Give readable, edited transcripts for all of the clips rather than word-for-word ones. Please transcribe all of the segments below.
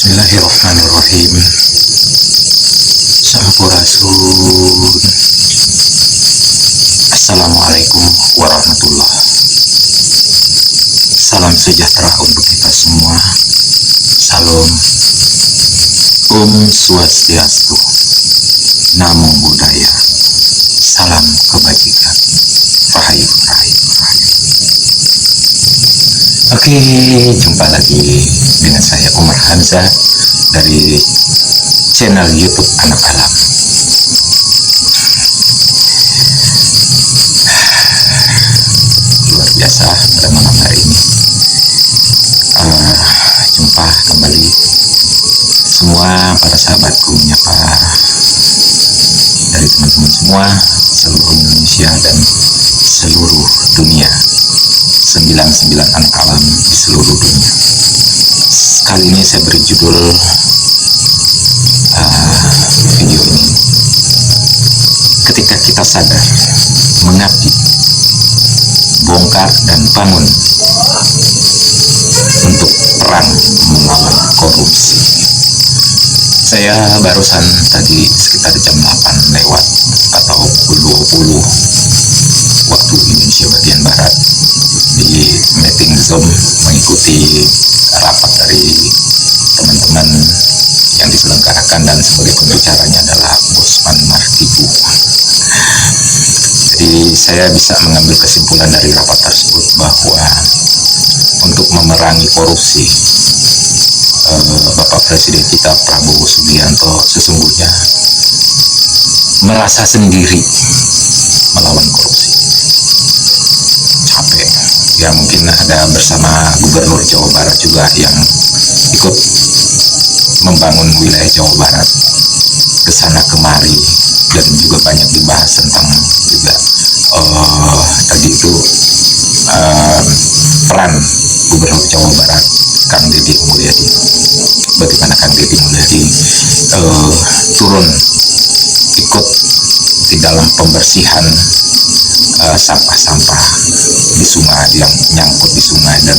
Bismillahirrahmanirrahim. Sampurasun. Assalamualaikum warahmatullahi. Salam sejahtera untuk kita semua. Salam. Om Swastiastu. Namo Buddhaya. Salam kebajikan. Rahayu, rahayu, rahayu. Oke, jumpa lagi dengan saya Umar Hamzah dari channel YouTube Anak Alam. Luar biasa pada malam hari ini. Jumpa kembali semua para sahabatku, menyapa dari teman-teman semua seluruh Indonesia dan seluruh dunia. 99 anak alam di seluruh dunia. Kali ini saya beri judul video ini, ketika kita sadar mengabdi, bongkar dan bangun untuk perang melawan korupsi. Saya barusan tadi sekitar jam 8 lewat atau pukul 20 waktu Indonesia bagian Barat di meeting Zoom mengikuti rapat dari teman-teman yang diselenggarakan, dan sebagai pembicaranya adalah Bosman Martibu. Jadi saya bisa mengambil kesimpulan dari rapat tersebut bahwa untuk memerangi korupsi, Bapak Presiden kita Prabowo Subianto sesungguhnya merasa sendiri melawan korupsi. Capek. Ya mungkin ada bersama Gubernur Jawa Barat juga yang ikut membangun wilayah Jawa Barat kesana kemari, dan juga banyak dibahas tentang juga tadi itu peran Gubernur Jawa Barat Kang Deddy Mulyadi. Bagaimana Kang Deddy Mulyadi turun ikut di dalam pembersihan sampah-sampah di sungai yang nyangkut di sungai, dan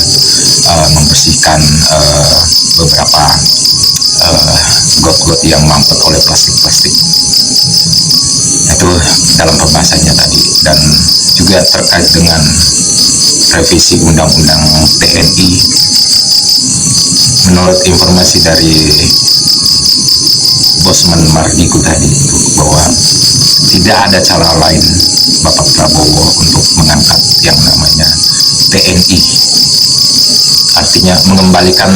membersihkan beberapa got-got yang mampet oleh plastik-plastik. Itu dalam pembahasannya tadi. Dan juga terkait dengan revisi undang-undang TNI, menurut informasi dari Bosman Mardigu tadi itu, bahwa tidak ada cara lain Bapak Prabowo untuk mengangkat yang namanya TNI, artinya mengembalikan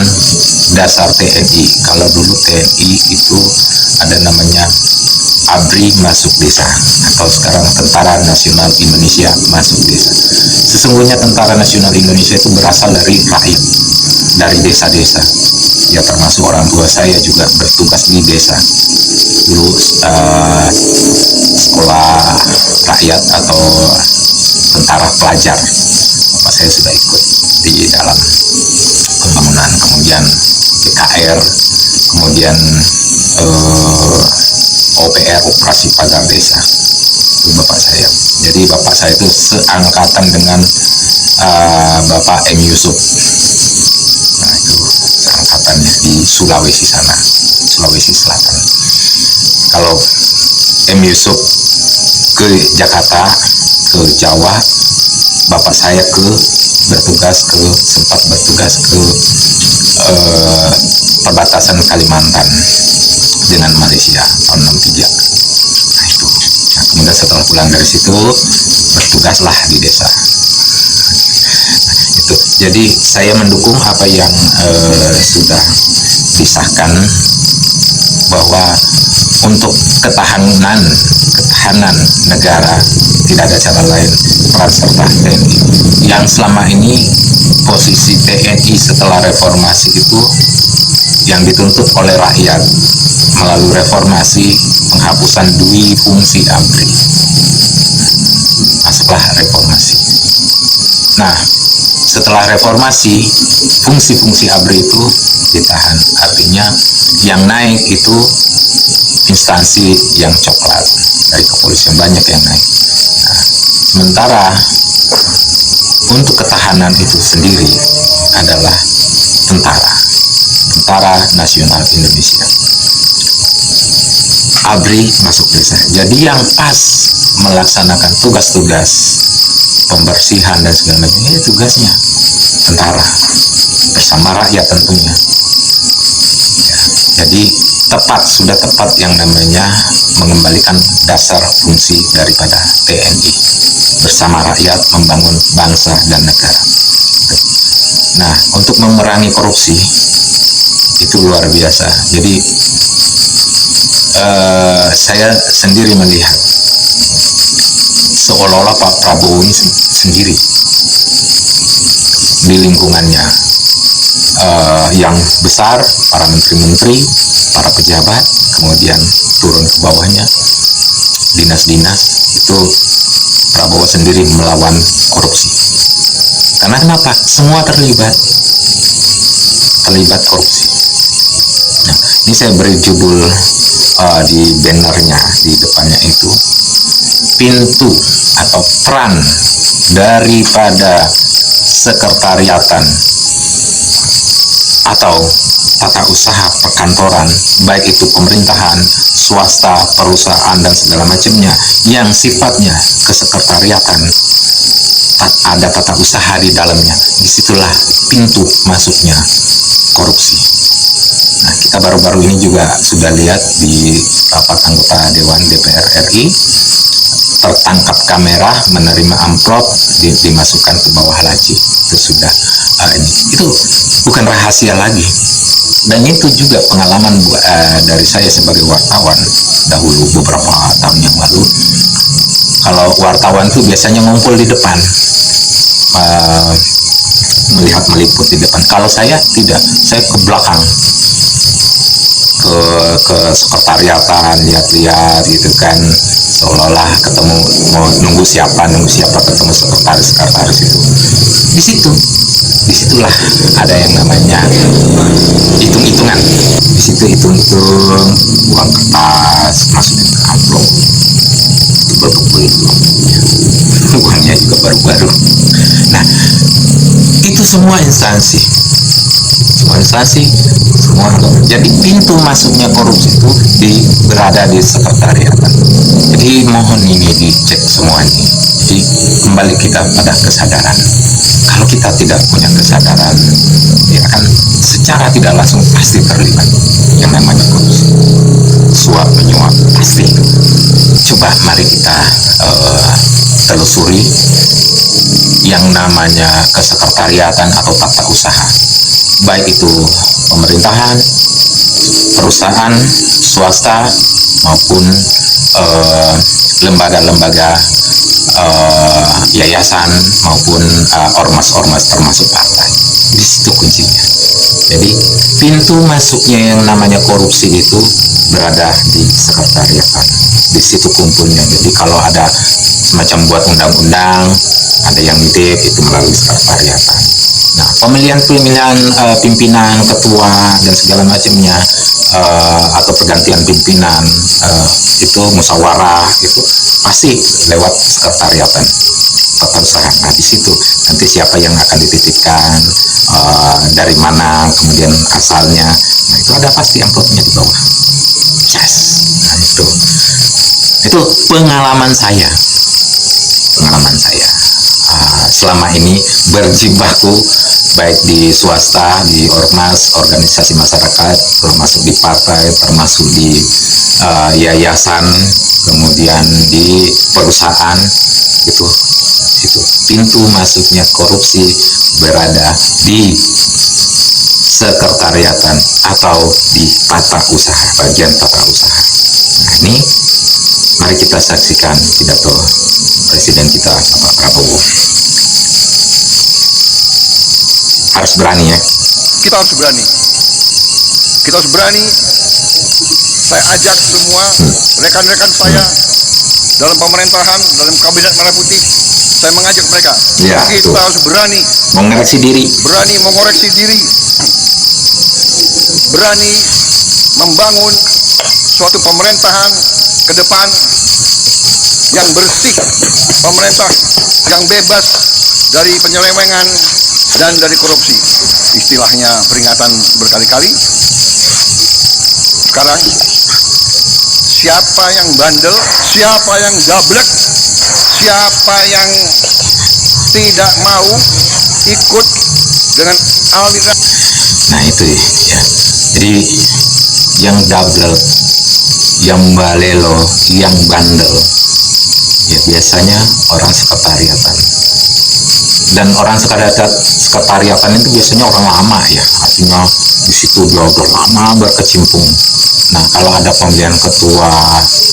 dasar TNI. Kalau dulu TNI itu ada namanya ABRI masuk desa, atau sekarang Tentara Nasional Indonesia masuk desa. Sesungguhnya Tentara Nasional Indonesia itu berasal dari rakyat, dari desa-desa. Ya termasuk orang tua saya juga bertugas di desa. Dulu sekolah rakyat atau tentara pelajar, Bapak saya sudah ikut di dalam pembangunan, kemudian PKR, kemudian OPR, operasi pagar desa, itu Bapak saya. Jadi Bapak saya itu seangkatan dengan Bapak M. Yusuf. Nah itu seangkatannya di Sulawesi sana, Sulawesi Selatan. Kalau M. Yusuf ke Jakarta, ke Jawa, Bapak saya sempat bertugas ke perbatasan Kalimantan dengan Malaysia tahun 63. Nah itu. Nah, kemudian setelah pulang dari situ bertugaslah di desa. Itu. Jadi saya mendukung apa yang sudah disahkan, bahwa untuk ketahanan negara tidak ada cara lain peran serta TNI. Yang selama ini posisi TNI setelah reformasi itu yang dituntut oleh rakyat melalui reformasi, penghapusan dui fungsi ABRI. Masuklah reformasi. Nah, setelah reformasi, fungsi-fungsi ABRI itu ditahan. Artinya yang naik itu instansi yang coklat, dari kepolisian banyak yang naik. Nah, sementara untuk ketahanan itu sendiri adalah tentara Nasional Indonesia. ABRI masuk desa. Jadi yang pas melaksanakan tugas-tugas pembersihan dan segala macam ini tugasnya tentara bersama rakyat tentunya. Ya, jadi sudah tepat yang namanya mengembalikan dasar fungsi daripada TNI bersama rakyat membangun bangsa dan negara. Nah, untuk memerangi korupsi itu luar biasa. Jadi saya sendiri melihat seolah-olah Pak Prabowo ini sendiri di lingkungannya yang besar, para menteri-menteri, para pejabat, kemudian turun ke bawahnya, dinas-dinas, itu Prabowo sendiri melawan korupsi. Karena kenapa? Semua terlibat korupsi. Nah, ini saya beri judul di bannernya, di depannya itu, pintu atau peran daripada sekretariatan atau tata usaha perkantoran, baik itu pemerintahan, swasta, perusahaan, dan segala macamnya yang sifatnya kesekretariatan, ada tata usaha di dalamnya. Disitulah pintu masuknya korupsi. Nah, kita baru-baru ini juga sudah lihat di rapat anggota Dewan DPR RI, tertangkap kamera menerima amplop dimasukkan ke bawah laci. Itu sudah itu bukan rahasia lagi. Dan itu juga pengalaman dari saya sebagai wartawan dahulu beberapa tahun yang lalu. Kalau wartawan tuh biasanya ngumpul di depan, melihat meliput di depan. Kalau saya tidak, saya ke belakang, ke sekretariatan, lihat-lihat gitu kan, seolah-olah ketemu, mau nunggu siapa ketemu sekretaris itu. Disitulah ada yang namanya hitung-hitungan. Di situ hitung-hitung uang kertas masukin ke amplop, tebel-tebel itu, uangnya juga baru-baru. Nah, itu semua instansi. Jadi pintu masuknya korupsi itu berada di sekretariatan. Jadi mohon ini dicek semuanya. Jadi kembali kita pada kesadaran. Kalau kita tidak punya kesadaran, ya akan secara tidak langsung pasti terlibat yang namanya korupsi, suap menyuap pasti. Coba mari kita telusuri yang namanya kesekretariatan atau tata usaha, baik itu pemerintahan, perusahaan, swasta, maupun lembaga-lembaga, yayasan, maupun ormas-ormas termasuk partai. Di situ kuncinya. Jadi pintu masuknya yang namanya korupsi itu berada di sekretariatan. Di situ kumpulnya. Jadi kalau ada semacam buat undang-undang, ada yang nitip, itu melalui sekretariatan. Nah, pemilihan pimpinan, ketua, dan segala macamnya, atau pergantian pimpinan, itu musyawarah, itu pasti lewat sekretariatan tata usaha. Nah, di situ nanti siapa yang akan dititipkan, dari mana, kemudian asalnya. Nah, itu ada pasti amplopnya di bawah. Yes. Nah, itu pengalaman saya selama ini berjibaku, baik di swasta, di ormas, organisasi masyarakat, termasuk di partai, termasuk di yayasan, kemudian di perusahaan. Itu pintu masuknya korupsi berada di sekretariatan atau di tata usaha, bagian tata usaha. Nah, ini mari kita saksikan pidato Presiden kita, Bapak Prabowo. Harus berani ya. Kita harus berani. Saya ajak semua rekan-rekan saya dalam pemerintahan, dalam kabinet Merah Putih, saya mengajak mereka. Ya, kita harus berani mengoreksi diri. Berani membangun suatu pemerintahan ke depan yang bersih, pemerintah yang bebas dari penyelewengan, dan dari korupsi. Istilahnya peringatan berkali-kali. Sekarang siapa yang bandel, siapa yang gablek, siapa yang tidak mau ikut dengan aliran. Nah itu ya. Jadi yang double, yang balelo, yang bandel, ya biasanya orang sekretariatan. Dan orang sekretariatan itu biasanya orang lama ya, artinya di situ dia udah lama berkecimpung. Nah kalau ada pemilihan ketua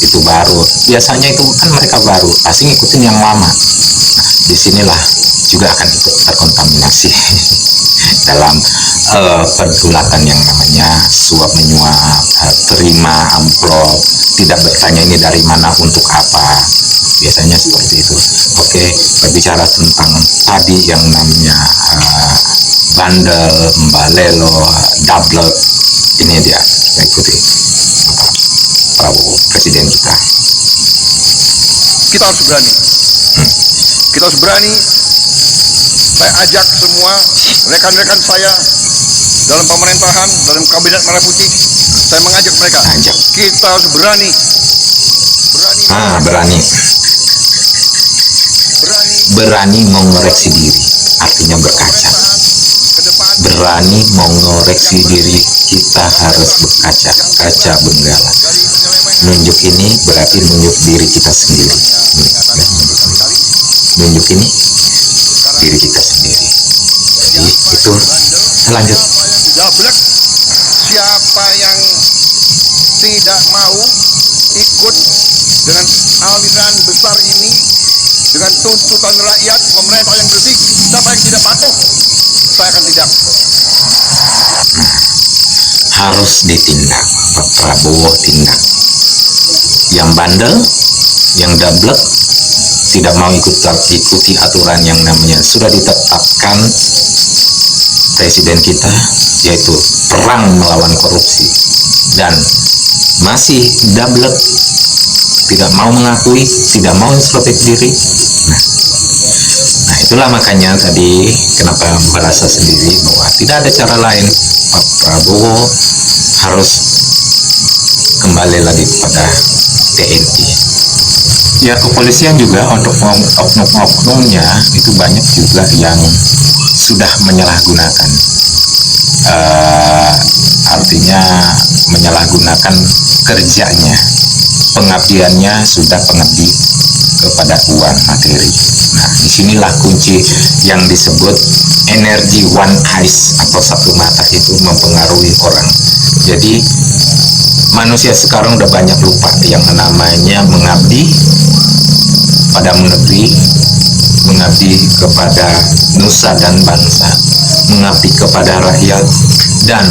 itu baru, biasanya itu kan mereka baru, pasti ngikutin yang lama. Nah disinilah juga akan ikut terkontaminasi dalam pergulatan yang namanya suap menyuap, terima amplop, tidak bertanya ini dari mana untuk apa, biasanya seperti itu. Oke, berbicara tentang tadi yang namanya bandel, mbalelo, double, ini dia kita ikuti Bapak Prabowo, presiden kita. Kita harus berani. Kita harus berani. Saya ajak semua rekan-rekan saya dalam pemerintahan, dalam kabinet merah putih, saya mengajak mereka. Kita harus berani. Berani mengoreksi diri, artinya berkaca. Berani mengoreksi diri, kita harus berkaca, kaca benggala. Nunjuk ini berarti nunjuk diri kita sendiri. Nunjuk ini diri kita sendiri. Jadi itu selanjut. Siapa yang tidak mau ikut dengan aliran besar ini, dengan tuntutan rakyat, pemerintah yang bersih, siapa yang tidak patuh, saya akan tindak. Harus ditindak, Pak Prabowo tindak. Yang bandel, yang dablek, tidak mau ikuti aturan yang namanya sudah ditetapkan presiden kita, yaitu perang melawan korupsi, dan masih dablek, tidak mau mengakui, tidak mau introspeksi diri. Nah itulah makanya tadi kenapa merasa sendiri bahwa tidak ada cara lain. Pak Prabowo harus kembali lagi kepada TNI. Ya kepolisian juga untuk oknum-oknumnya itu banyak juga yang sudah menyalahgunakan, artinya menyalahgunakan kerjanya, pengabdiannya sudah pengabdi kepada uang materi. Nah disinilah kunci yang disebut energi one eyes atau satu mata itu mempengaruhi orang. Jadi manusia sekarang udah banyak lupa yang namanya mengabdi pada negeri, mengabdi kepada nusa dan bangsa, mengabdi kepada rakyat, dan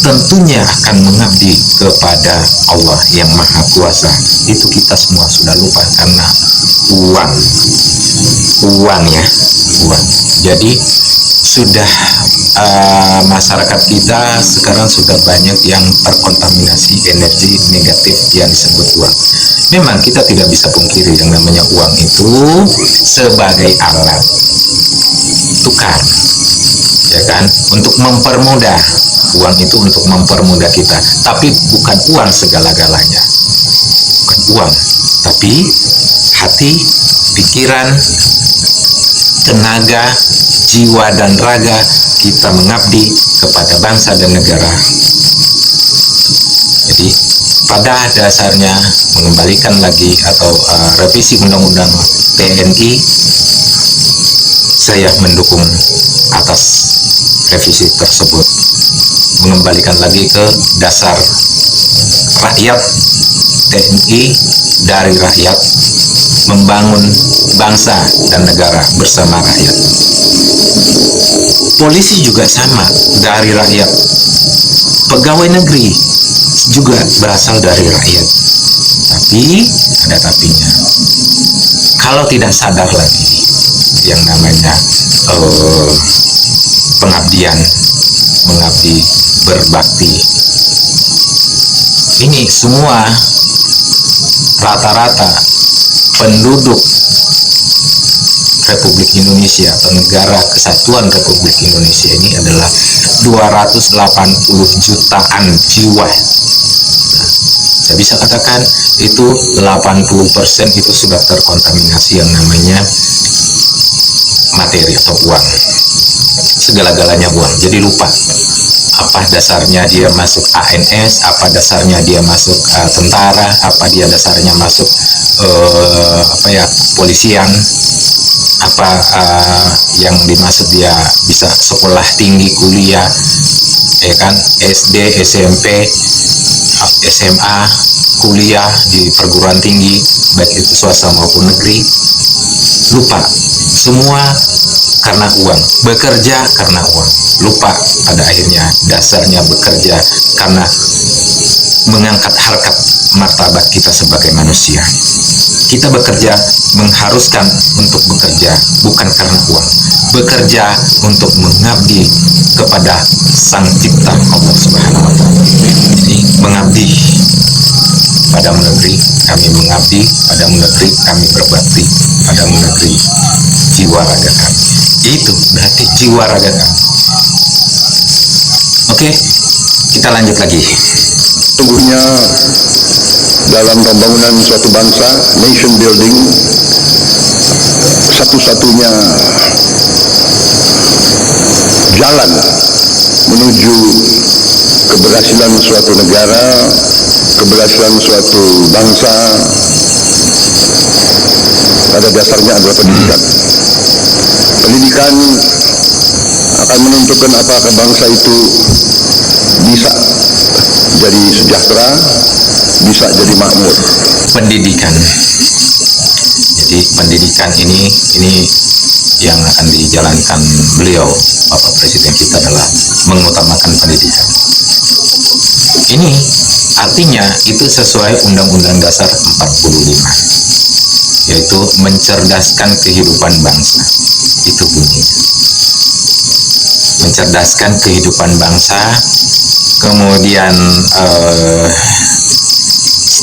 tentunya akan mengabdi kepada Allah yang Maha Kuasa. Itu kita semua sudah lupa karena uang ya, uang. Jadi sudah masyarakat kita sekarang sudah banyak yang terkontaminasi energi negatif yang disebut uang. Memang kita tidak bisa pungkiri yang namanya uang itu sebagai alat tukar, ya kan, untuk mempermudah. Uang itu untuk mempermudah kita, tapi bukan uang segala-galanya. Bukan uang, tapi hati, pikiran, tenaga, jiwa dan raga kita mengabdi kepada bangsa dan negara. Jadi pada dasarnya mengembalikan lagi atau revisi undang-undang TNI, saya mendukung atas revisi tersebut, mengembalikan lagi ke dasar rakyat, TNI dari rakyat, membangun bangsa dan negara bersama rakyat. Polisi juga sama, dari rakyat. Pegawai negeri juga berasal dari rakyat. Tapi ada tapinya. Kalau tidak sadar lagi yang namanya pengabdian, mengabdi, berbakti, ini semua rata-rata penduduk Republik Indonesia atau Negara Kesatuan Republik Indonesia ini adalah 280 jutaan jiwa. Saya bisa katakan itu 80% itu sudah terkontaminasi yang namanya materi atau uang. Segala-galanya uang. Jadi lupa apa dasarnya dia masuk ANS, apa dasarnya dia masuk tentara, apa dia dasarnya masuk polisian, apa yang dimaksud dia bisa sekolah tinggi, kuliah, ya kan, SD, SMP, SMA, kuliah di perguruan tinggi, baik itu swasta maupun negeri. Lupa semua karena uang, bekerja karena uang. Lupa pada akhirnya dasarnya bekerja karena mengangkat harkat martabat kita sebagai manusia. Kita bekerja mengharuskan untuk bekerja bukan karena uang, bekerja untuk mengabdi kepada Sang Cipta Allah Subhanahu wa Ta'ala. Jadi mengabdi pada negeri, kami mengabdi pada negeri, kami berbakti pada negeri jiwa raga kami. Itu berarti jiwa raga kami. Oke, kita lanjut lagi. Sungguhnya dalam pembangunan suatu bangsa, nation building, satu-satunya jalan menuju keberhasilan suatu negara, keberhasilan suatu bangsa, pada dasarnya adalah pendidikan. Pendidikan akan menentukan apakah bangsa itu bisa jadi sejahtera, bisa jadi makmur. Pendidikan. Jadi pendidikan ini yang akan dijalankan beliau, Bapak Presiden kita, adalah mengutamakan pendidikan. Ini artinya itu sesuai Undang-Undang Dasar 45, yaitu mencerdaskan kehidupan bangsa. Itu bunyinya. Mencerdaskan kehidupan bangsa. Kemudian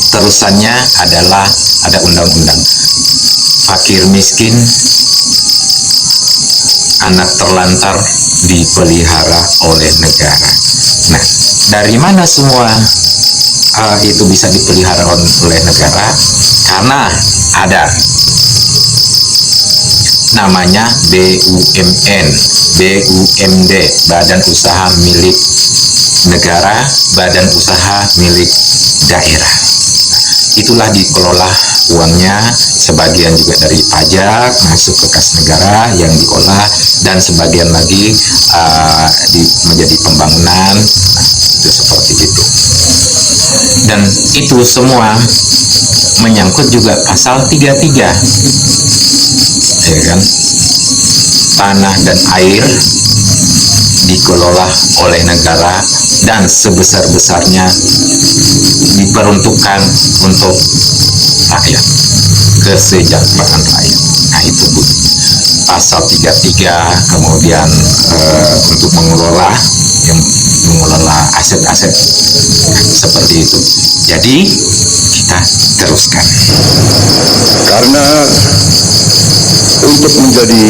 terusannya adalah ada undang-undang fakir miskin, anak terlantar dipelihara oleh negara. Nah, dari mana semua itu bisa dipelihara oleh negara? Karena ada namanya BUMN, BUMD, Badan Usaha Milik Negara, Badan Usaha Milik Daerah. Itulah dikelola uangnya, sebagian juga dari pajak masuk ke kas negara yang diolah, dan sebagian lagi menjadi pembangunan. Itu seperti itu. Dan itu semua menyangkut juga pasal 33, ya kan? Tanah dan air dikelola oleh negara dan sebesar-besarnya diperuntukkan untuk rakyat, kesejahteraan rakyat. Nah, itu Bu, pasal 33. Kemudian untuk mengelola aset-aset seperti itu. Jadi kita teruskan. Karena untuk menjadi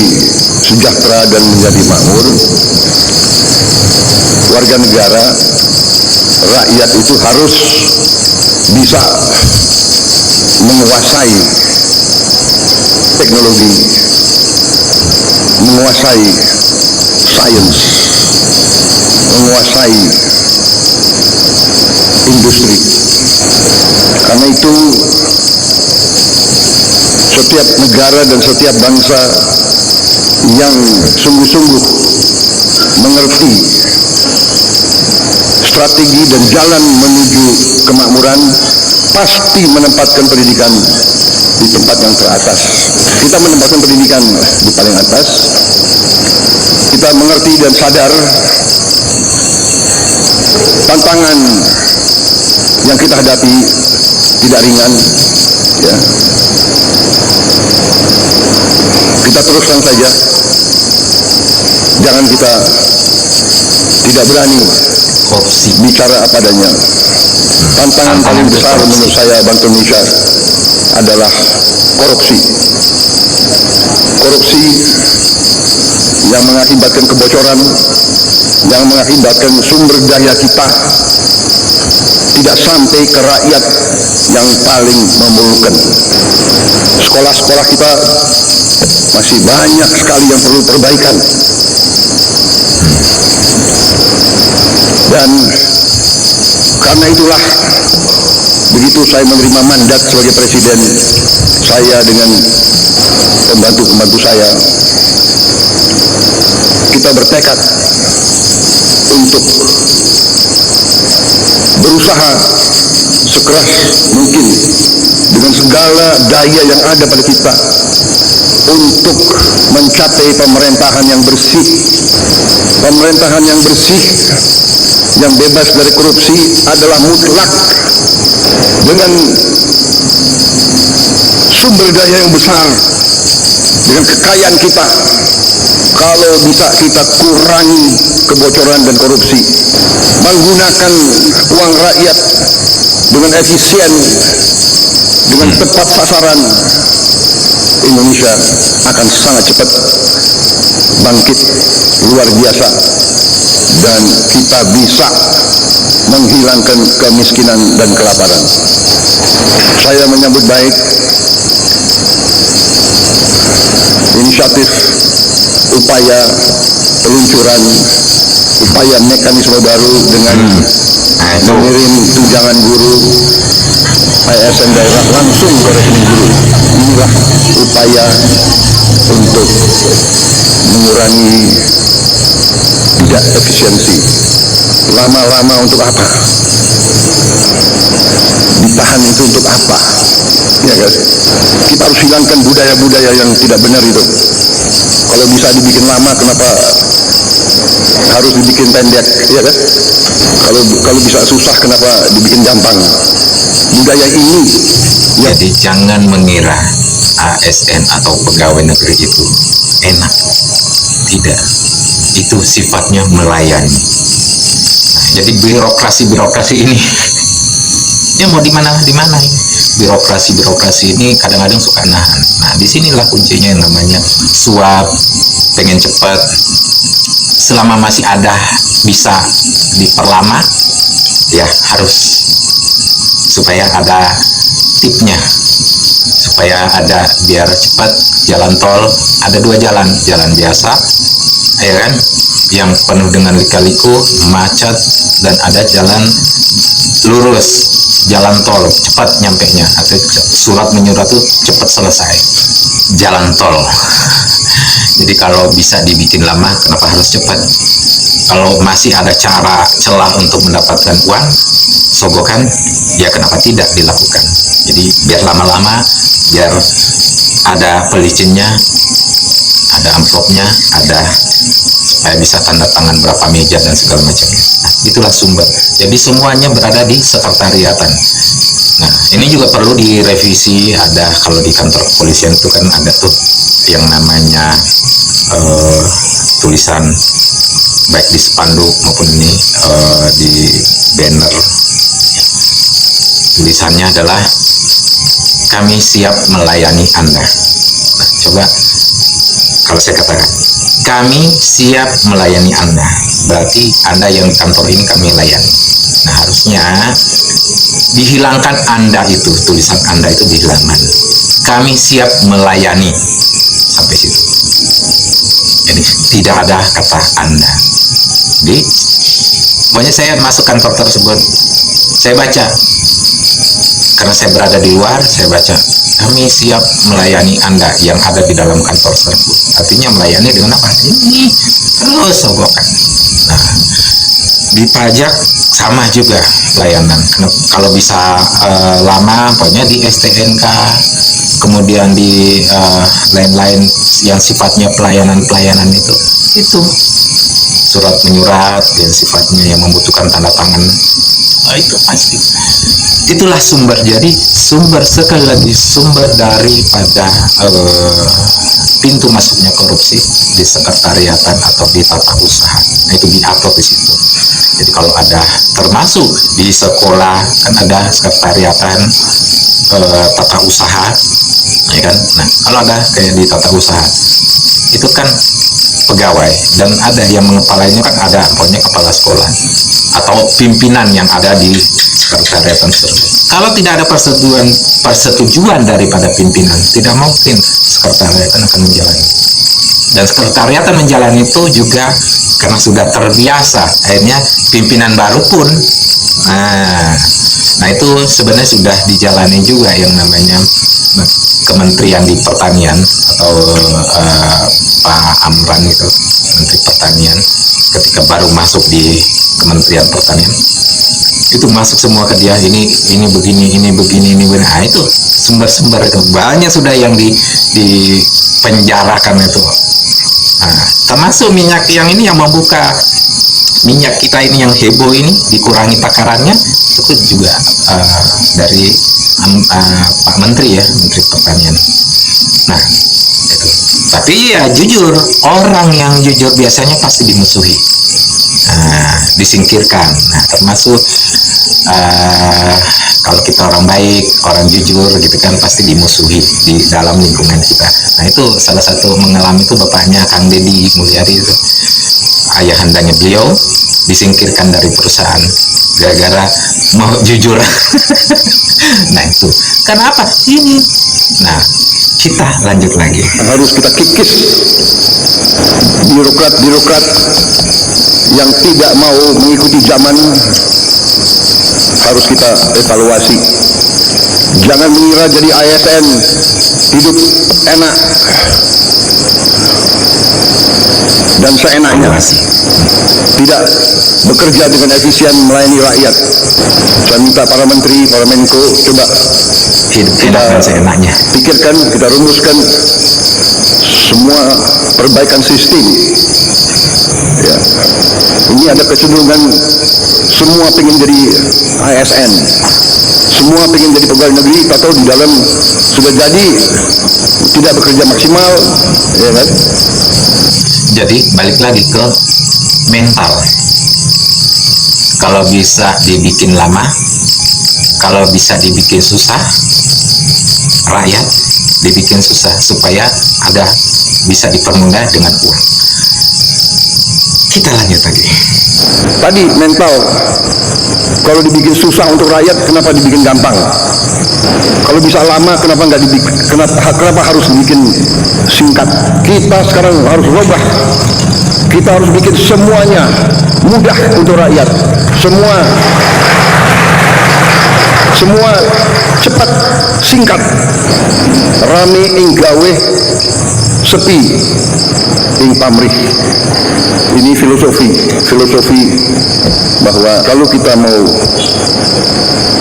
sejahtera dan menjadi makmur, warga negara, rakyat itu harus bisa menguasai teknologi, menguasai sains, menguasai industri. Karena itu setiap negara dan setiap bangsa yang sungguh-sungguh mengerti strategi dan jalan menuju kemakmuran pasti menempatkan pendidikan di tempat yang teratas. Kita menempatkan pendidikan di paling atas. Kita mengerti dan sadar tantangan yang kita hadapi tidak ringan, ya. Kita teruskan saja, jangan kita tidak berani korupsi. bicara apa adanya. Tantangan paling besar menurut saya bangsa Indonesia adalah korupsi. Korupsi yang mengakibatkan kebocoran, yang mengakibatkan sumber daya kita tidak sampai ke rakyat yang paling memerlukan. Sekolah-sekolah kita masih banyak sekali yang perlu perbaikan. Dan karena itulah, begitu saya menerima mandat sebagai presiden, saya dengan pembantu-pembantu saya, kita bertekad untuk berusaha sekeras mungkin dengan segala daya yang ada pada kita untuk mencapai pemerintahan yang bersih. Pemerintahan yang bersih, yang bebas dari korupsi adalah mutlak dengan sumber daya yang besar, dengan kekayaan kita. Kalau bisa kita kurangi kebocoran dan korupsi, menggunakan uang rakyat dengan efisien, dengan tepat sasaran, Indonesia akan sangat cepat bangkit luar biasa, dan kita bisa menghilangkan kemiskinan dan kelaparan. Saya menyambut baik inisiatif, upaya peluncuran, upaya mekanisme baru dengan mengirim tunjangan guru ASN daerah langsung ke rekening guru. Inilah upaya untuk mengurangi tidak efisiensi. Lama-lama untuk apa? Ditahan itu untuk apa? Ya kan? Kita harus hilangkan budaya-budaya yang tidak benar itu. Kalau bisa dibikin lama, kenapa harus dibikin pendek? Ya kan? Kalau bisa susah, kenapa dibikin gampang? Budaya ini ya. Jadi jangan mengira ASN atau pegawai negeri itu enak. Tidak. Itu sifatnya melayani. Nah, jadi birokrasi ini ya mau di mana birokrasi ini kadang-kadang suka nahan. Nah, disinilah kuncinya yang namanya suap, pengen cepat. Selama masih ada bisa diperlama, ya harus, supaya ada tipnya, supaya ada biar cepat. Jalan tol ada dua jalan biasa, ya kan, yang penuh dengan lika-liku, macet, dan ada jalan lurus, jalan tol cepat nyampenya, atau surat menyurat tuh cepat selesai, jalan tol. Jadi kalau bisa dibikin lama, kenapa harus cepat? Kalau masih ada celah untuk mendapatkan uang sogokan, ya kenapa tidak dilakukan? Jadi biar lama-lama, biar ada pelicinnya, ada amplopnya, ada supaya bisa tanda tangan berapa meja dan segala macamnya. Nah, itulah sumber. Jadi semuanya berada di sekretariatan. Nah, ini juga perlu direvisi. Ada, kalau di kantor kepolisian itu kan ada tuh yang namanya tulisan, baik di spanduk maupun ini di banner. Tulisannya adalah kami siap melayani Anda. Nah, coba kalau saya katakan kami siap melayani Anda, berarti Anda yang di kantor ini kami layani. Nah, harusnya dihilangkan Anda itu, tulisan Anda itu dihilangkan. Kami siap melayani, sampai situ. Jadi tidak ada kata Anda. Jadi pokoknya saya masuk kantor tersebut, saya baca, karena saya berada di luar, saya baca kami siap melayani Anda yang ada di dalam kantor tersebut. Artinya melayani dengan apa? Ini terus sogokan. Nah, di pajak sama juga layanan. Kalau bisa lama, pokoknya di STNK, kemudian di lain-lain yang sifatnya pelayanan itu surat menyurat yang sifatnya yang membutuhkan tanda tangan. Itu pasti. Itulah sumber. Jadi sumber, sekali lagi, sumber daripada pintu masuknya korupsi di sekretariatan atau di tata usaha. Nah, itu diatur di situ. Jadi kalau ada, termasuk di sekolah kan ada sekretariatan tata usaha, ya kan. Nah, kalau ada kayak di tata usaha itu kan pegawai, dan ada yang mengepalainya kan ada, pokoknya kepala sekolah atau pimpinan yang ada di sekretariatan tersebut. Kalau tidak ada persetujuan daripada pimpinan, tidak mungkin sekretariatan akan menjalani. Dan sekretariatan menjalani itu juga karena sudah terbiasa, akhirnya pimpinan baru pun nah itu sebenarnya sudah dijalani juga yang namanya kementerian di pertanian atau Pak Amran itu, Menteri Pertanian, ketika baru masuk di Kementerian Pertanian itu masuk semua ke dia, ini begini, ini begini, ini begini. Nah, itu sumber-sumber itu banyak sudah yang dipenjarakan itu. Nah, termasuk minyak yang ini yang membuka minyak kita ini yang heboh ini, dikurangi takarannya, itu juga dari Pak Menteri ya, Menteri Pertanian. Nah, itu. Tapi ya jujur, orang yang jujur biasanya pasti dimusuhi, disingkirkan. Nah, termasuk kalau kita orang baik, orang jujur gitu kan, pasti dimusuhi di dalam lingkungan kita. Nah, itu salah satu mengalami itu bapaknya Kang Deddy Mulyadi itu, ayahandanya beliau disingkirkan dari perusahaan gara-gara mau jujur. Nah, itu kenapa ini. Nah, kita lanjut lagi, harus kita kikis birokrat-birokrat yang tidak mau mengikuti zaman. Harus kita evaluasi. Jangan mengira jadi ASN hidup enak dan seenaknya, tidak bekerja dengan efisien melayani rakyat. Saya minta para menteri, para menko, coba kita pikirkan, kita rumuskan semua perbaikan sistem. Ya. Ini ada kecenderungan semua pengen jadi ASN, semua pengen jadi pegawai negeri, atau di dalam sudah jadi tidak bekerja maksimal, ya kan? Jadi balik lagi ke mental. Kalau bisa dibikin lama, kalau bisa dibikin susah, rakyat dibikin susah supaya ada bisa dipermudah dengan uang. Kita lanjut lagi. Tadi mental, kalau dibikin susah untuk rakyat, kenapa dibikin gampang? Kalau bisa lama, kenapa nggak dibikin? Kenapa harus dibikin singkat? Kita sekarang harus rubah. Kita harus bikin semuanya mudah untuk rakyat. Semua cepat, singkat. Rame ing gawe, sepi ing pamrih. Ini filosofi bahwa kalau kita mau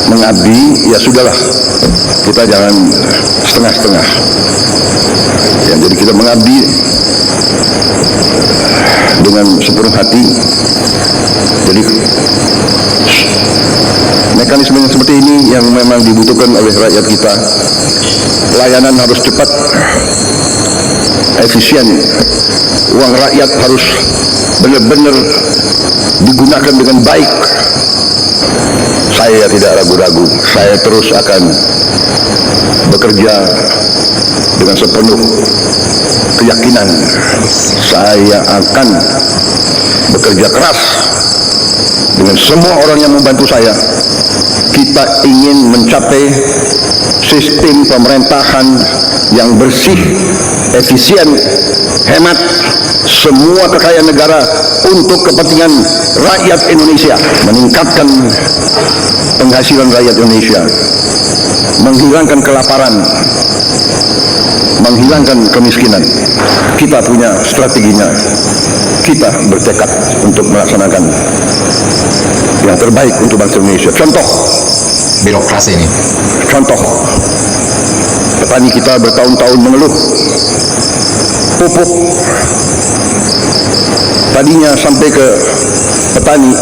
mengabdi, ya sudahlah, kita jangan setengah-setengah. Ya, jadi kita mengabdi dengan sepenuh hati. Jadi mekanisme yang seperti ini yang memang dibutuhkan oleh rakyat kita. Layanan harus cepat, efisien. Uang rakyat harus benar-benar digunakan dengan baik. Saya tidak ragu-ragu, saya terus akan bekerja dengan sepenuh keyakinan. Saya akan bekerja keras dengan semua orang yang membantu saya. Kita ingin mencapai sistem pemerintahan yang bersih, efisien, hemat, semua kekayaan negara untuk kepentingan rakyat Indonesia, meningkatkan penghasilan rakyat Indonesia, menghilangkan kelaparan, menghilangkan kemiskinan. Kita punya strateginya, kita bertekad untuk melaksanakan yang terbaik untuk bangsa Indonesia. Contoh birokrasi ini. Contoh, petani kita bertahun-tahun mengeluh pupuk tadinya sampai ke petani,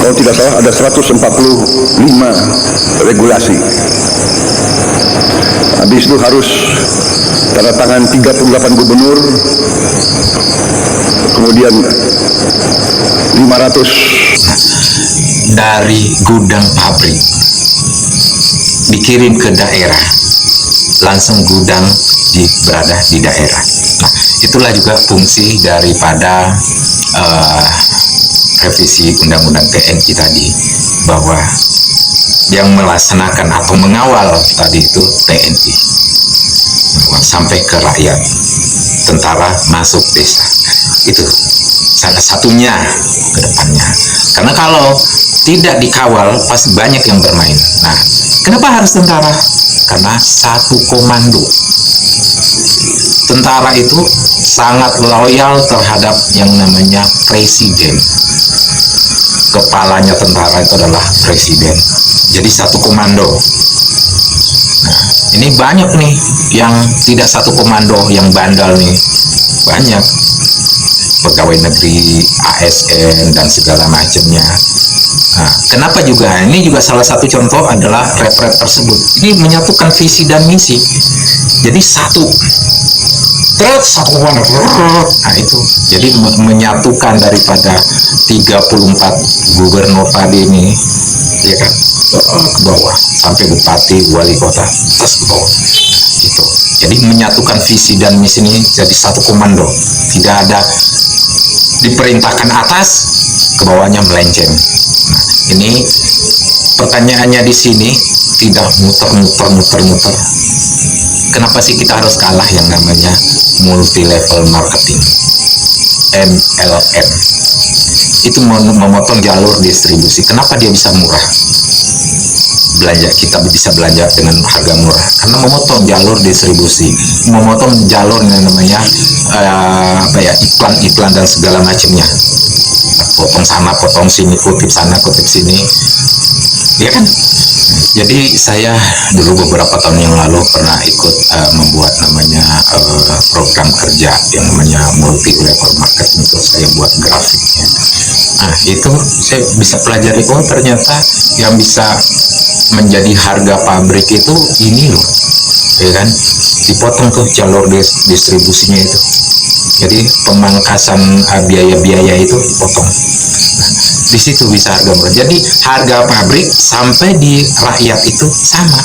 kalau tidak salah ada 145 regulasi. Habis itu harus tanda tangan 38 gubernur, kemudian 500 dari gudang pabrik dikirim ke daerah, langsung gudang berada di daerah. Nah, itulah juga fungsi daripada revisi Undang-Undang TNI tadi, bahwa yang melaksanakan atau mengawal tadi itu TNI, sampai ke rakyat, tentara masuk desa. Itu salah satunya ke depannya. Karena kalau tidak dikawal pasti banyak yang bermain. Nah, kenapa harus tentara? Karena satu komando. Tentara itu sangat loyal terhadap yang namanya presiden. Kepalanya tentara itu adalah presiden. Jadi satu komando. Nah, ini banyak nih yang tidak satu komando, yang bandal nih. Banyak. Pegawai negeri, ASN, dan segala macamnya. Nah, kenapa juga? Ini juga salah satu contoh adalah rep-rep tersebut. Ini menyatukan visi dan misi. Jadi satu. Terus satu komando. Nah, itu. Jadi menyatukan daripada 34 gubernur tadi ini, ya kan, ke bawah sampai bupati, wali kota, terus ke bawah. Gitu. Jadi menyatukan visi dan misi ini jadi satu komando. Tidak ada diperintahkan atas, ke bawahnya melenceng. Nah, ini pertanyaannya di sini tidak muter-muter. Kenapa sih kita harus kalah yang namanya multi level marketing, MLM? Itu memotong jalur distribusi. Kenapa dia bisa murah? Kita bisa belanja dengan harga murah karena memotong jalur distribusi, memotong jalur yang namanya iklan dan segala macamnya. Potong sana, potong sini, kutip sana, kutip sini, ya kan? Jadi saya dulu beberapa tahun yang lalu pernah ikut membuat namanya program kerja yang namanya multi level marketing, itu saya buat grafiknya. Nah, itu saya bisa pelajari, oh ternyata yang bisa menjadi harga pabrik itu ini loh, ya kan, dipotong tuh jalur distribusinya itu. Jadi pemangkasan biaya-biaya itu dipotong. Nah, di situ bisa harga murah. Jadi harga pabrik sampai di rakyat itu sama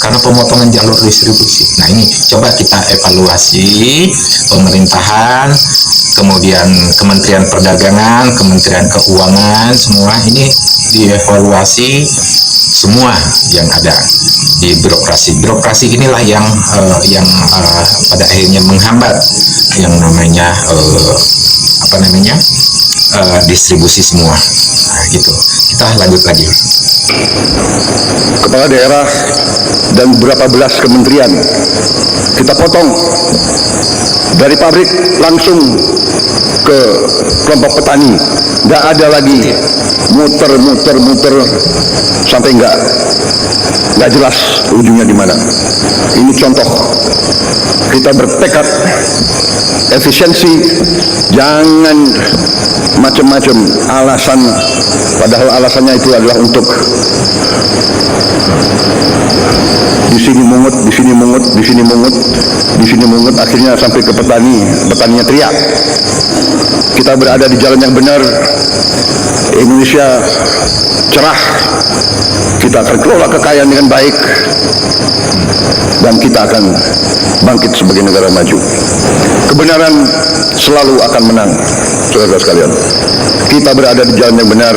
karena pemotongan jalur distribusi. Nah, ini coba kita evaluasi pemerintahan, kemudian Kementerian Perdagangan, Kementerian Keuangan, semua ini dievaluasi semua yang ada di birokrasi. Birokrasi inilah yang pada akhirnya menghambat yang namanya distribusi semua. Nah, gitu. Kita lanjut lagi. Kepala daerah dan beberapa belas kementerian kita potong dari pabrik langsung ke kelompok petani. Nggak ada lagi muter sampai nggak jelas ujungnya di mana. Ini contoh kita bertekad efisiensi, jangan macam-macam alasan, padahal alasannya itu adalah untuk di sini mungut, akhirnya sampai ke petaninya teriak. Kita berada di jalan yang benar, Indonesia cerah, kita akan kelola kekayaan dengan baik, dan kita akan bangkit sebagai negara maju. Kebenaran selalu akan menang, saudara sekalian. Kita berada di jalan yang benar,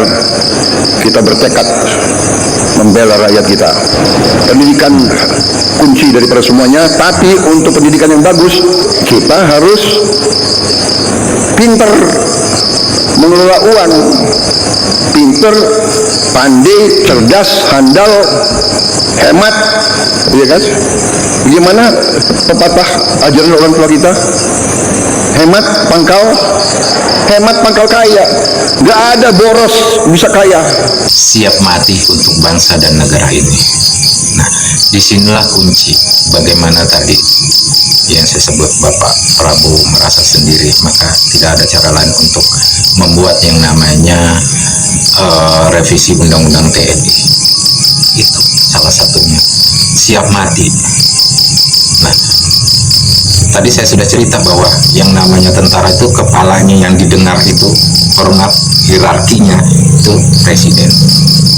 kita bertekad membela rakyat kita. Pendidikan kunci daripada semuanya, tapi untuk pendidikan yang bagus, kita harus pinter mengelola uang, pinter, pandai, cerdas, handal, hemat, iya kan? Bagaimana pepatah ajaran orang tua kita? Hemat pangkal kaya. Gak ada boros bisa kaya. Siap mati untuk bangsa dan negara ini. Nah, disinilah kunci bagaimana tadi yang saya sebut, Bapak Prabowo merasa sendiri, maka tidak ada cara lain untuk membuat yang namanya revisi undang-undang TNI. Itu salah satunya, siap mati. Nah, tadi saya sudah cerita bahwa yang namanya tentara itu kepalanya yang didengar itu, hormat hierarkinya itu presiden.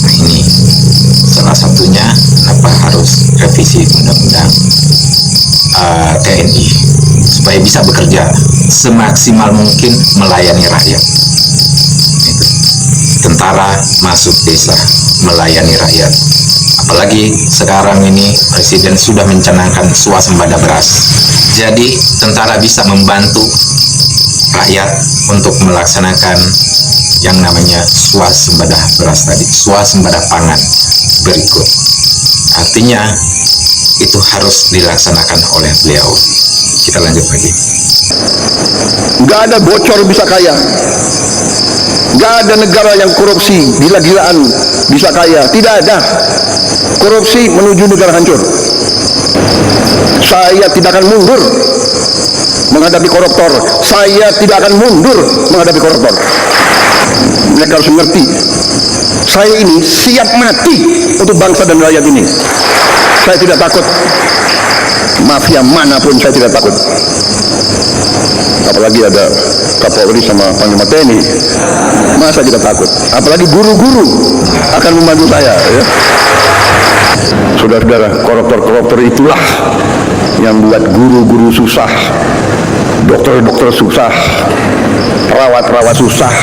Nah, ini salah satunya kenapa harus revisi undang-undang TNI, supaya bisa bekerja semaksimal mungkin melayani rakyat. Itu. Tentara masuk desa melayani rakyat. Apalagi sekarang ini presiden sudah mencanangkan swasembada beras. Jadi tentara bisa membantu rakyat untuk melaksanakan yang namanya swasembada beras tadi, swasembada pangan berikut. Artinya itu harus dilaksanakan oleh beliau. Kita lanjut lagi. Gak ada bocor bisa kaya. Gak ada negara yang korupsi gila-gilaan bisa kaya. Tidak ada. Korupsi menuju negara hancur. Saya tidak akan mundur menghadapi koruptor. Saya tidak akan mundur menghadapi koruptor. Mereka harus mengerti, saya ini siap mati untuk bangsa dan rakyat ini. Saya tidak takut mafia manapun, saya tidak takut. Apalagi ada Kapolri sama Panglima TNI, masa kita takut? Apalagi guru-guru akan membantu saya, ya. Saudara-saudara, koruptor-koruptor itulah yang buat guru-guru susah, dokter-dokter susah, perawat-perawat susah,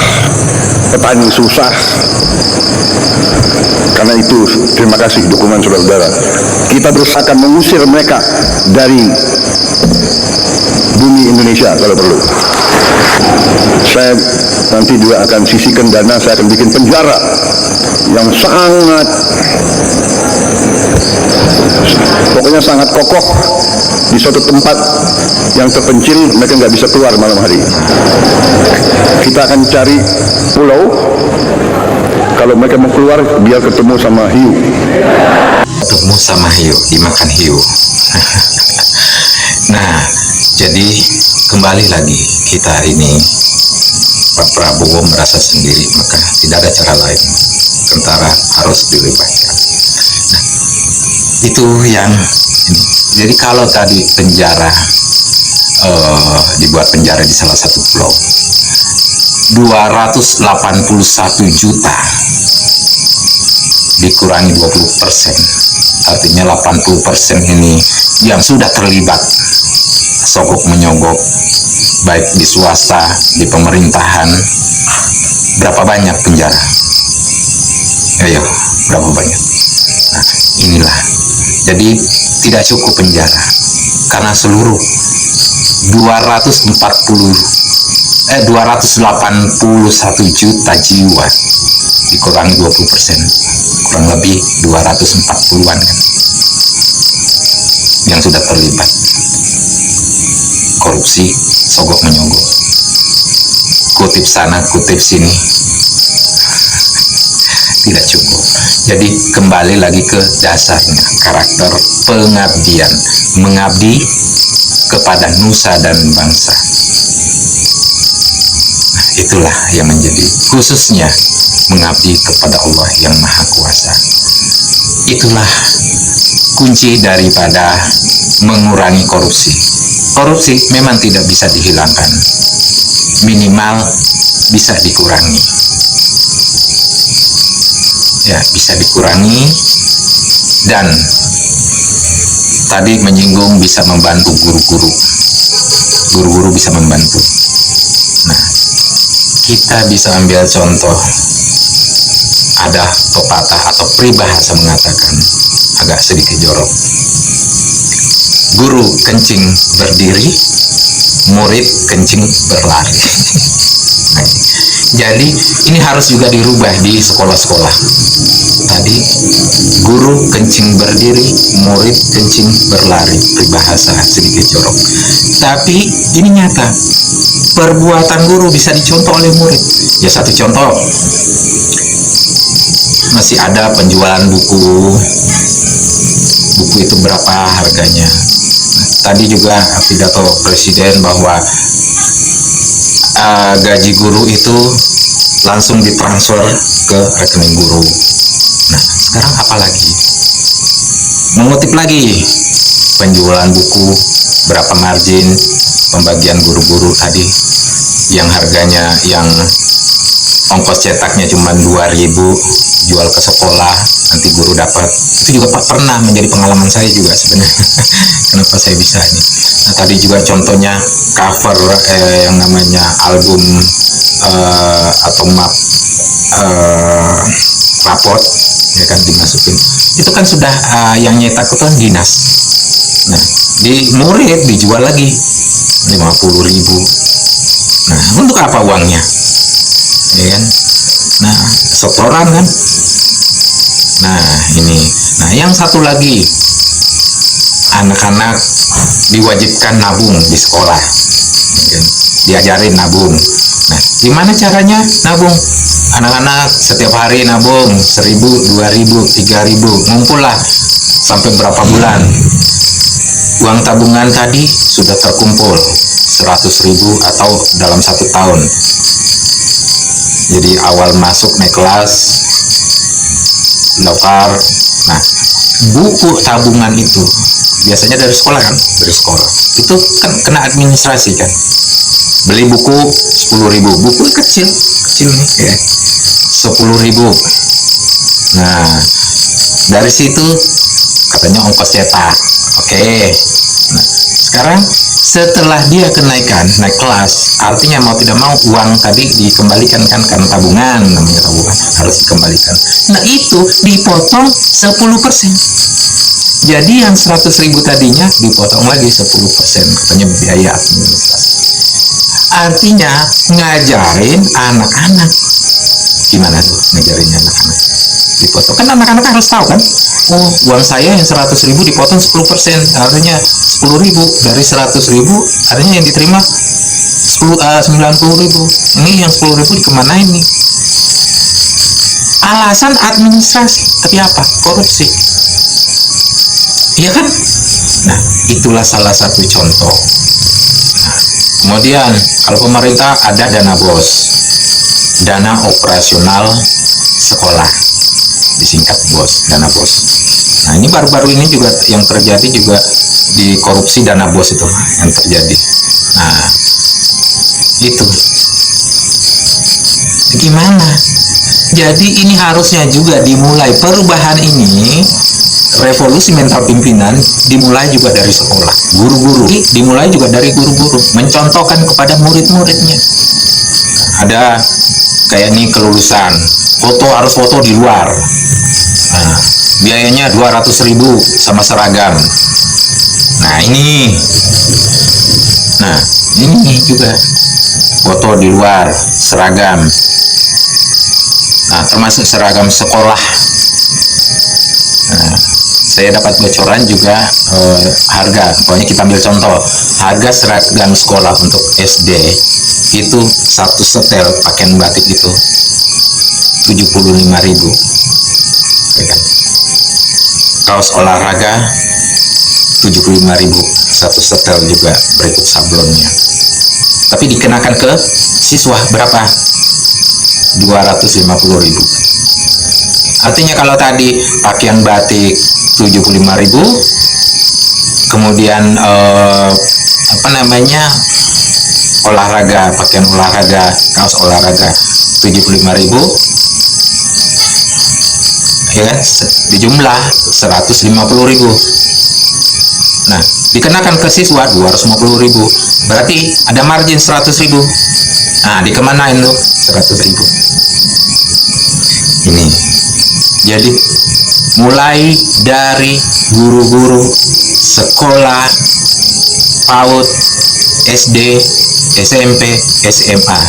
petani susah. Karena itu, terima kasih dukungan saudara-saudara. Kita berusaha mengusir mereka dari bumi Indonesia kalau perlu. Saya nanti juga akan sisihkan dana, saya akan bikin penjara yang sangat, pokoknya sangat kokoh di suatu tempat yang terpencil, mereka nggak bisa keluar malam hari. Kita akan cari pulau, kalau mereka mau keluar biar ketemu sama hiu. Ketemu sama hiu, dimakan hiu. Nah, jadi kembali lagi kita ini, Pak Prabowo merasa sendiri, maka tidak ada cara lain, tentara harus dilibatkan. Nah, itu yang ini. Jadi kalau tadi penjara dibuat penjara di salah satu pulau 281 juta dikurangi 20%, artinya 80% ini yang sudah terlibat sogok menyogok baik di swasta, di pemerintahan. Berapa banyak penjara? Ayo, berapa banyak? Nah, inilah. Jadi tidak cukup penjara karena seluruh 281 juta jiwa dikurangi 20%, kurang lebih 240-an kan yang sudah terlibat korupsi, sogok menyogok, kutip sana kutip sini. Tidak cukup. Jadi kembali lagi ke dasarnya, karakter pengabdian, mengabdi kepada nusa dan bangsa. Nah, itulah yang menjadi khususnya mengabdi kepada Allah yang Maha Kuasa. Itulah kunci daripada mengurangi korupsi. Korupsi memang tidak bisa dihilangkan, minimal bisa dikurangi. Ya, bisa dikurangi. Dan tadi menyinggung bisa membantu guru-guru bisa membantu. Nah, kita bisa ambil contoh, ada pepatah atau peribahasa mengatakan, agak sedikit jorok, guru kencing berdiri, murid kencing berlari. Nah, Jadi ini harus juga dirubah di sekolah-sekolah. Tadi guru kencing berdiri, murid kencing berlari, peribahasa sedikit jorok. Tapi ini nyata, perbuatan guru bisa dicontoh oleh murid. Ya satu contoh, masih ada penjualan buku. Buku itu berapa harganya? Tadi juga pidato presiden bahwa gaji guru itu langsung ditransfer ke rekening guru. Nah, sekarang apa lagi? Mengutip lagi, penjualan buku, berapa margin, pembagian guru-guru tadi, yang harganya, yang ongkos cetaknya cuma 2.000, jual ke sekolah, nanti guru dapat. Itu juga pernah menjadi pengalaman saya juga sebenarnya. Kenapa saya bisa ini? Nah, tadi juga contohnya cover yang namanya album atau map raport, ya kan, dimasukin. Itu kan sudah yang nyetak itu kan dinas. Nah, di murid dijual lagi 50.000. Nah, untuk apa uangnya? Ya kan? Nah, setoran kan. Nah, ini. Nah, yang satu lagi, anak-anak diwajibkan nabung di sekolah. Ya kan? Diajarin nabung. Nah, gimana caranya nabung? Anak-anak setiap hari nabung 1.000, 2.000, 3.000, ngumpul lah sampai berapa bulan. Uang tabungan tadi sudah terkumpul 100.000 atau dalam 1 tahun. Jadi awal masuk naik kelas, daftar. Nah, buku tabungan itu biasanya dari sekolah kan, dari sekolah. Itu kan kena administrasi kan. Beli buku 10.000, buku kecil nih ya, 10.000. Nah, dari situ katanya ongkos cetak. Oke. Nah, sekarang setelah dia kenaikan, naik kelas, artinya mau tidak mau uang tadi dikembalikan kan, karena tabungan, namanya tabungan harus dikembalikan. Nah, itu dipotong 10%. Jadi yang 100.000 tadinya dipotong lagi 10%, katanya biaya administrasi. Artinya ngajarin anak-anak. Gimana tuh ngajarin anak-anak? Dipotong. Kan anak-anak harus tahu kan, oh uang saya yang 100.000 dipotong 10%, artinya 10.000 dari 100.000, artinya yang diterima 90.000. Ini yang 10.000 dikemanain nih? Alasan administrasi, tapi apa? Korupsi. Iya kan? Nah, itulah salah satu contoh. Nah, kemudian kalau pemerintah ada dana BOS, dana operasional sekolah, disingkat BOS, dana BOS. Nah, ini baru-baru ini juga yang terjadi juga di korupsi dana BOS itu yang terjadi. Nah, itu gimana? Jadi ini harusnya juga dimulai perubahan ini, revolusi mental pimpinan dimulai juga dari sekolah, guru-guru dimulai juga dari guru-guru, mencontohkan kepada murid-muridnya. Ada kayak nih kelulusan, harus foto di luar. Nah, biayanya 200.000 sama seragam. Nah, ini juga foto di luar, seragam. Nah, termasuk seragam sekolah. Nah, saya dapat bocoran juga harga, pokoknya kita ambil contoh, harga seragam sekolah untuk SD itu satu setel pakaian batik itu 75.000, ya kan? Kaos olahraga 75.000 satu setel juga berikut sablonnya. Tapi dikenakan ke siswa berapa? 250.000. Artinya kalau tadi pakaian batik 75.000, kemudian olahraga, pakaian olahraga, kaos olahraga 75.000, ya kan, dijumlah 150.000. Nah, dikenakan ke siswa 250.000, berarti ada margin 100.000. Nah, dikemanain tuh 100.000? Ini jadi mulai dari guru-guru sekolah PAUD, SD, SMP, SMA,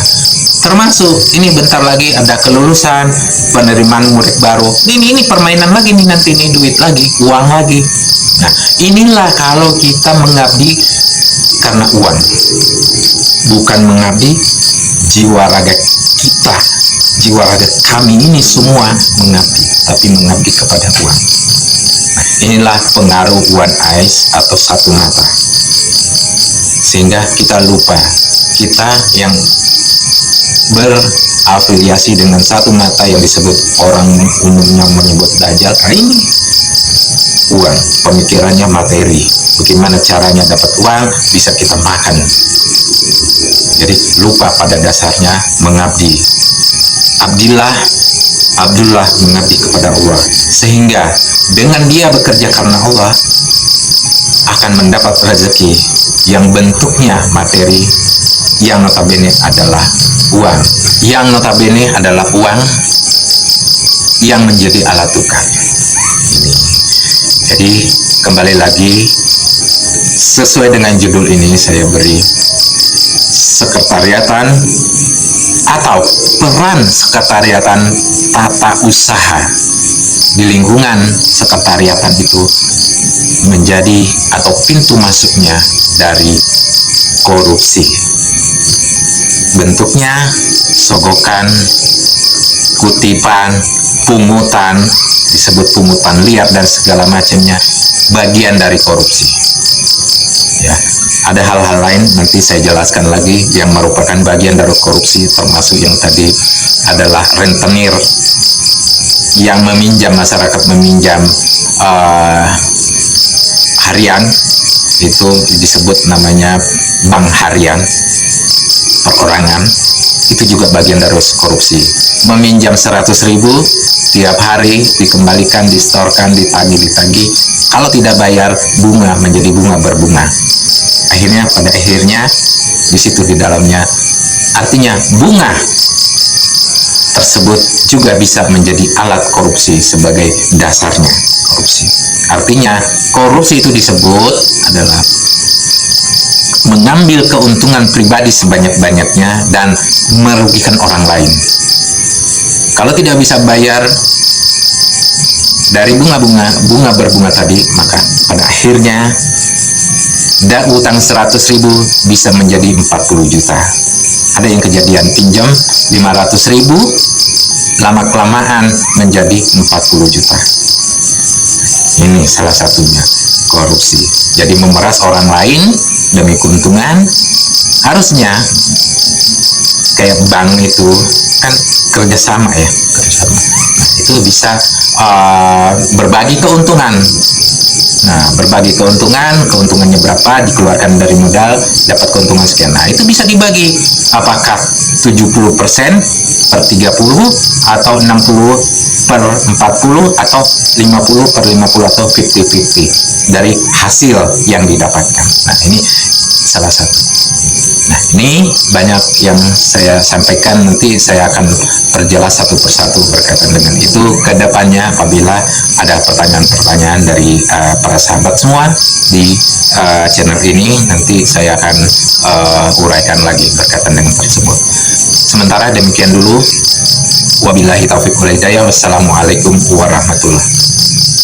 Termasuk ini bentar lagi ada kelulusan, penerimaan murid baru. Ini permainan lagi nih, nanti nih duit lagi, uang lagi. Nah, inilah kalau kita mengabdi karena uang, bukan mengabdi jiwa raga kita, jiwa raga kami ini semua mengabdi, tapi mengabdi kepada uang. Nah, inilah pengaruh one eyes atau satu mata, sehingga kita lupa, kita yang berafiliasi dengan satu mata yang disebut orang umumnya menyebut dajjal. Nah, ini uang, pemikirannya materi, bagaimana caranya dapat uang, bisa kita makan. Jadi lupa pada dasarnya mengabdi. Abdullah mengabdi kepada Allah, sehingga dengan dia bekerja karena Allah akan mendapat rezeki yang bentuknya materi, yang notabene adalah uang, yang menjadi alat tukar. Ini. Jadi kembali lagi, sesuai dengan judul ini saya beri sekretariatan atau peran sekretariatan tata usaha. Di lingkungan sekretariatan itu menjadi atau pintu masuknya dari korupsi. Bentuknya sogokan, kutipan, pungutan, disebut pungutan liar dan segala macamnya, bagian dari korupsi. Ya, ada hal-hal lain nanti saya jelaskan lagi yang merupakan bagian dari korupsi, termasuk yang tadi adalah rentenir yang meminjam, masyarakat meminjam harian, itu disebut namanya bank harian perorangan, itu juga bagian dari korupsi. Meminjam 100.000 tiap hari dikembalikan, distorkan, ditagih, kalau tidak bayar bunga menjadi bunga berbunga. Pada akhirnya di situ di dalamnya, artinya bunga tersebut juga bisa menjadi alat korupsi sebagai dasarnya korupsi. Artinya korupsi itu disebut adalah mengambil keuntungan pribadi sebanyak-banyaknya dan merugikan orang lain. Kalau tidak bisa bayar dari bunga berbunga tadi, maka pada akhirnya utang 100.000 bisa menjadi 40 juta. Ada yang kejadian pinjam 500.000, lama-kelamaan menjadi 40 juta. Ini salah satunya korupsi. Jadi memeras orang lain demi keuntungan. Harusnya kayak bank itu kan kerjasama ya, kerjasama. Nah, itu bisa berbagi keuntungan. Nah, berbagi keuntungannya berapa, dikeluarkan dari modal, dapat keuntungan sekian. Nah, itu bisa dibagi. Apakah 70% per 30, atau 60 per 40, atau 50 per 50, atau 50-50 dari hasil yang didapatkan. Nah, ini salah satu. Nah, ini banyak yang saya sampaikan, nanti saya akan perjelas satu persatu berkaitan dengan itu ke depannya. Apabila ada pertanyaan-pertanyaan dari para sahabat semua di channel ini, nanti saya akan uraikan lagi berkaitan dengan tersebut. Sementara demikian dulu. Wabillahi taufiq wal hidayah. Wassalamualaikum warahmatullahi wabarakatuh.